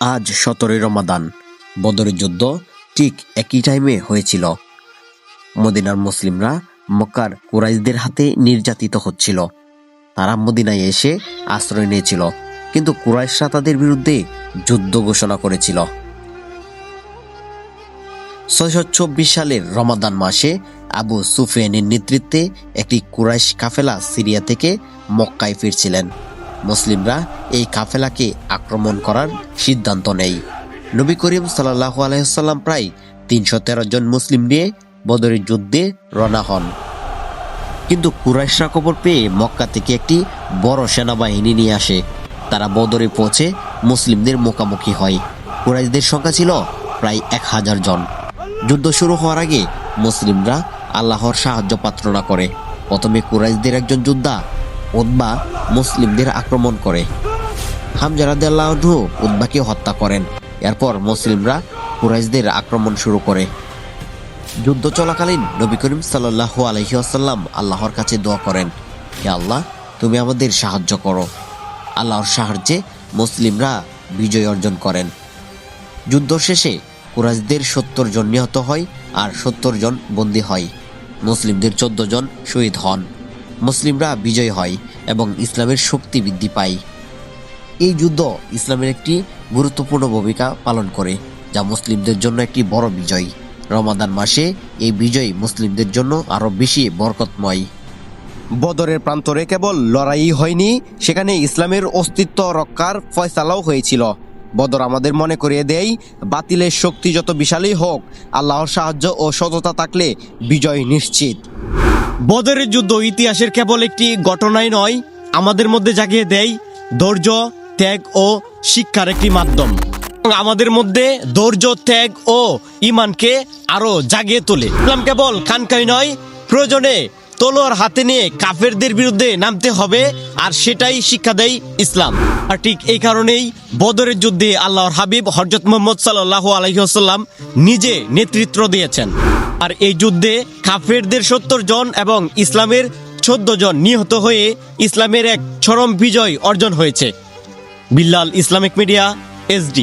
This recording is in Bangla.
আজ 17 রমাদান। বদরের যুদ্ধ ঠিক একই টাইমে হয়েছিল। মদিনার মুসলিমরা মক্কার কুরাইশদের হাতে নির্যাতিত হচ্ছিল। তারা মদিনায় এসে আশ্রয় নিয়েছিল, কিন্তু কুরাইশরা তাদের বিরুদ্ধে যুদ্ধ ঘোষণা করেছিল। 624 সালের রমাদান মাসে আবু সুফিয়ানের নেতৃত্বে একটি কুরাইশ কাফেলা সিরিয়া থেকে মক্কায় ফিরছিলেন। মুসলিমরা এই কাফেলাকে আক্রমণ করার সিদ্ধান্ত নেয়। নবী করিম সাল্লাল্লাহু আলাইহি ওয়াসাল্লাম প্রায় 313 জন মুসলিম নিয়ে বদরের যুদ্ধে রওনা হন। কিন্তু কুরাইশরা খবর পেয়ে মক্কা থেকে একটি বড় সেনাবাহিনী নিয়ে আসে। তারা বদরে পৌঁছে মুসলিমদের মুখোমুখি হয়। কুরাইশদের সংখ্যা ছিল প্রায় 1000 জন। যুদ্ধ শুরু হওয়ার আগে মুসলিমরা আল্লাহর সাহায্য প্রার্থনা করে। প্রথমে কুরাইশদের একজন যোদ্ধা উতবা মুসলিমদের আক্রমণ করে। হামজা রাদিয়াল্লাহু আনহু উতবাকে হত্যা করেন। এরপর মুসলিমরা কুরাইশদের আক্রমণ শুরু করে। যুদ্ধ চলাকালীন নবী করিম সাল্লাল্লাহু আলাইহি ওয়াসাল্লাম আল্লাহর কাছে দোয়া করেন, হে আল্লাহ, তুমি আমাদের সাহায্য করো। আল্লাহর সাহায্যে মুসলিমরা বিজয় অর্জন করেন। যুদ্ধ শেষে কুরাইশদের 70 জন নিহত হয় আর 70 জন বন্দী হয়। মুসলিমদের 14 জন শহীদ হন। মুসলিমরা বিজয় হয় এবং ইসলামের শক্তি বৃদ্ধি পায়। এই যুদ্ধ ইসলামের একটি গুরুত্বপূর্ণ ভূমিকা পালন করে, যা মুসলিমদের জন্য একটি বড় বিজয়। রমাদান মাসে এই বিজয় মুসলিমদের জন্য আরো বেশি বরকতময়। বদরের প্রান্তরে কেবল লড়াই হয়নি, সেখানে ইসলামের অস্তিত্ব রক্ষার ফয়সালাও হয়েছিল। বদর আমাদের মনে করিয়ে দেয়, বাতিলের শক্তি যত বিশালই হোক, আল্লাহর সাহায্য ও সততা থাকলে বিজয় নিশ্চিত। বদরের যুদ্ধ ইতিহাসের কেবল একটি ঘটনাই নয়, আমাদের মধ্যে জাগিয়ে দেয় ধৈর্য, ত্যাগ ও শিক্ষার একটি মাধ্যম। আমাদের মধ্যে ধৈর্য, ত্যাগ ও ঈমানকে আরো জাগিয়ে তোলে। ইসলাম কেবল খানকাই নয়, প্রয়োজনে তলোয়ার হাতে নিয়ে কাফেরদের বিরুদ্ধে নামতে হবে, আর সেটাই শিক্ষা দেয় ইসলাম। আর ঠিক এই কারণেই বদরের যুদ্ধে আল্লাহর হাবিব হযরত মুহাম্মদ সাল্লাল্লাহু আলাইহি ওয়াসাল্লাম নিজে নেতৃত্ব দিয়েছেন। আর এই যুদ্ধে কাফেরদের 70 জন এবং ইসলামের 14 জন নিহত হয়ে ইসলামের এক চরম বিজয় অর্জন হয়েছে। Billal Islamic media, SD।